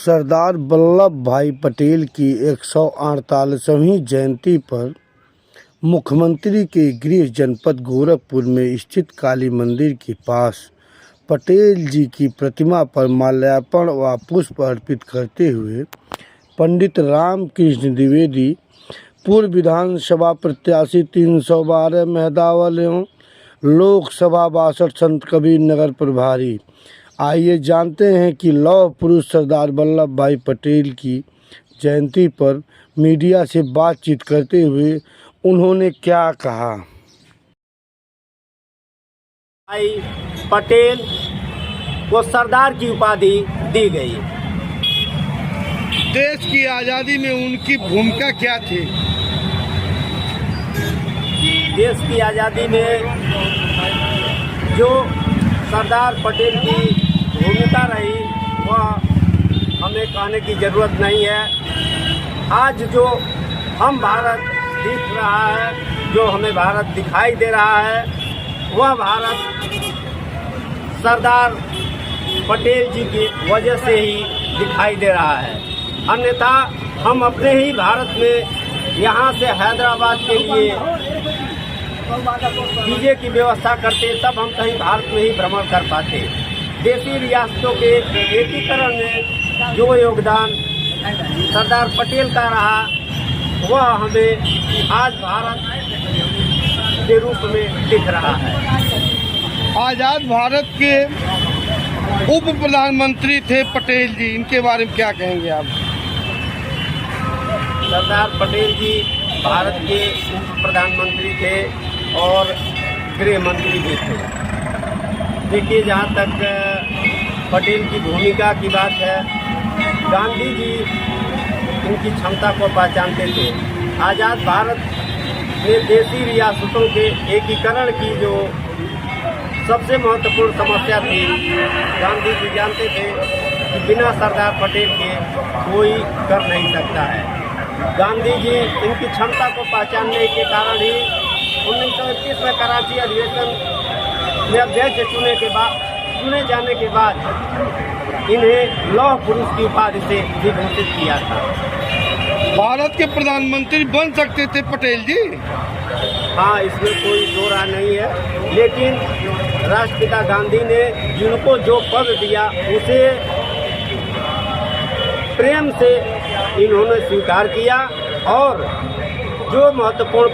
सरदार वल्लभ भाई पटेल की 148वीं जयंती पर मुख्यमंत्री के गृह जनपद गोरखपुर में स्थित काली मंदिर के पास पटेल जी की प्रतिमा पर माल्यार्पण व पुष्प अर्पित करते हुए पंडित रामकृष्ण द्विवेदी, पूर्व विधानसभा प्रत्याशी 312 मेहदावल एवं लोकसभा 62 संत कबीर नगर प्रभारी। आइए जानते हैं कि लौह पुरुष सरदार वल्लभ भाई पटेल की जयंती पर मीडिया से बातचीत करते हुए उन्होंने क्या कहा। भाई पटेल को सरदार की उपाधि दी गई। देश की आज़ादी में उनकी भूमिका क्या थी? देश की आज़ादी में जो सरदार पटेल की भूमिका रही वह हमें कहने की ज़रूरत नहीं है। आज जो हम भारत दिख रहा है, जो हमें भारत दिखाई दे रहा है, वह भारत सरदार पटेल जी की वजह से ही दिखाई दे रहा है। अन्यथा हम अपने ही भारत में यहाँ से हैदराबाद के लिए वीजे की व्यवस्था करते, तब हम कहीं भारत में ही भ्रमण कर पाते। देशी रियासतों के एकीकरण में जो योगदान सरदार पटेल का रहा, वह हमें आज भारत के रूप में दिख रहा है। आज़ाद भारत के उप प्रधानमंत्री थे पटेल जी, इनके बारे में क्या कहेंगे आप? सरदार पटेल जी भारत के उप प्रधानमंत्री थे और गृह मंत्री भी थे। देखिए, जहाँ तक पटेल की भूमिका की बात है, गांधी जी उनकी क्षमता को पहचानते थे। आज़ाद भारत में देशी रियासतों के एकीकरण की जो सबसे महत्वपूर्ण समस्या थी, गांधी जी जानते थे कि बिना सरदार पटेल के कोई कर नहीं सकता है। गांधी जी इनकी क्षमता को पहचानने के कारण ही 1931 में कराची अधिवेशन में अध्यक्ष चुने जाने के बाद इन्हें लौह पुरुष की उपाधि से विभूषित किया था। भारत के प्रधानमंत्री बन सकते थे पटेल जी? हाँ, इसमें कोई दो राय नहीं है, लेकिन राष्ट्रपिता गांधी ने जिनको जो पद दिया उसे प्रेम से इन्होंने स्वीकार किया और जो महत्वपूर्ण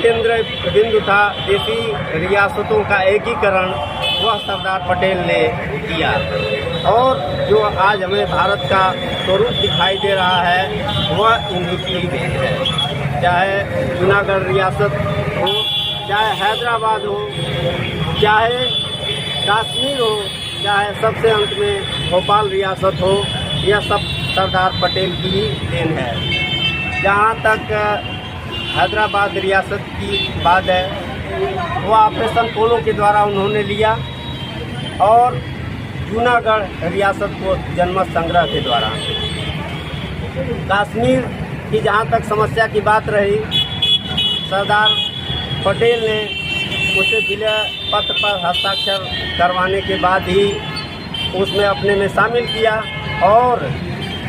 केंद्र बिंदु था देशी रियासतों का एकीकरण, वह सरदार पटेल ने किया। और जो आज हमें भारत का स्वरूप दिखाई दे रहा है, वह इन्हीं की देन है। चाहे जूनागढ़ रियासत हो, चाहे हैदराबाद हो, चाहे कश्मीर हो, चाहे सबसे अंत में भोपाल रियासत हो, यह सब सरदार पटेल की ही देन है। जहाँ तक हैदराबाद रियासत की बात है, वह ऑपरेशन पोलो के द्वारा उन्होंने लिया और जूनागढ़ रियासत को जनमत संग्रह के द्वारा। कश्मीर की जहाँ तक समस्या की बात रही, सरदार पटेल ने उसे विलय पत्र पर हस्ताक्षर करवाने के बाद ही उसमें अपने में शामिल किया और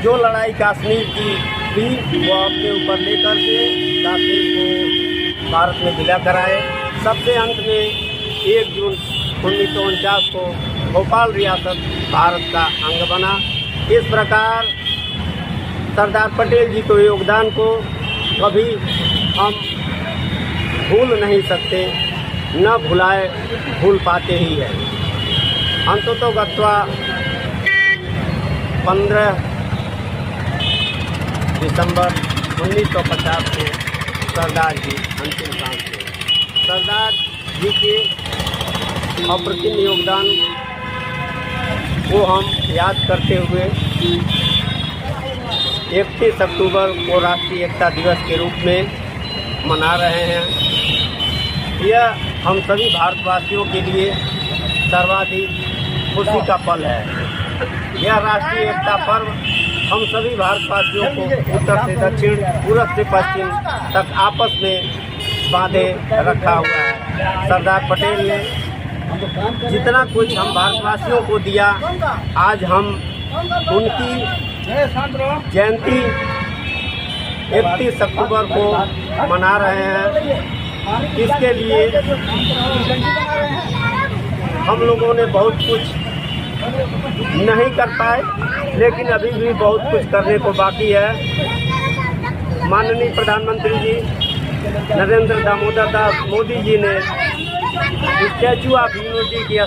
जो लड़ाई कश्मीर की थी वो अपने ऊपर लेकर के कश्मीर को भारत में विलय कराए। सबसे अंत में 1 जून 1949 को भोपाल रियासत भारत का अंग बना। इस प्रकार सरदार पटेल जी के योगदान को कभी हम भूल नहीं सकते, न भूल पाते ही है। अंततोगत्वा 15 दिसंबर 1950 को सरदार जी अंतिम सांस थे। सरदार जी के अप्रतिम योगदान को हम याद करते हुए 31 अक्टूबर को राष्ट्रीय एकता दिवस के रूप में मना रहे हैं। यह हम सभी भारतवासियों के लिए सर्वाधिक खुशी का पल है। यह राष्ट्रीय एकता पर्व हम सभी भारतवासियों को उत्तर से दक्षिण, पूरब से पश्चिम तक आपस में बांधे रखा हुआ है। सरदार पटेल ने जितना कुछ हम भारतवासियों को दिया, आज हम उनकी जयंती 31 अक्टूबर को मना रहे हैं। इसके लिए हम लोगों ने बहुत कुछ नहीं कर पाए, लेकिन अभी भी बहुत कुछ करने को बाकी है। माननीय प्रधानमंत्री जी नरेंद्र दामोदर दास मोदी जी ने स्टैचू ऑफ यूनिटी की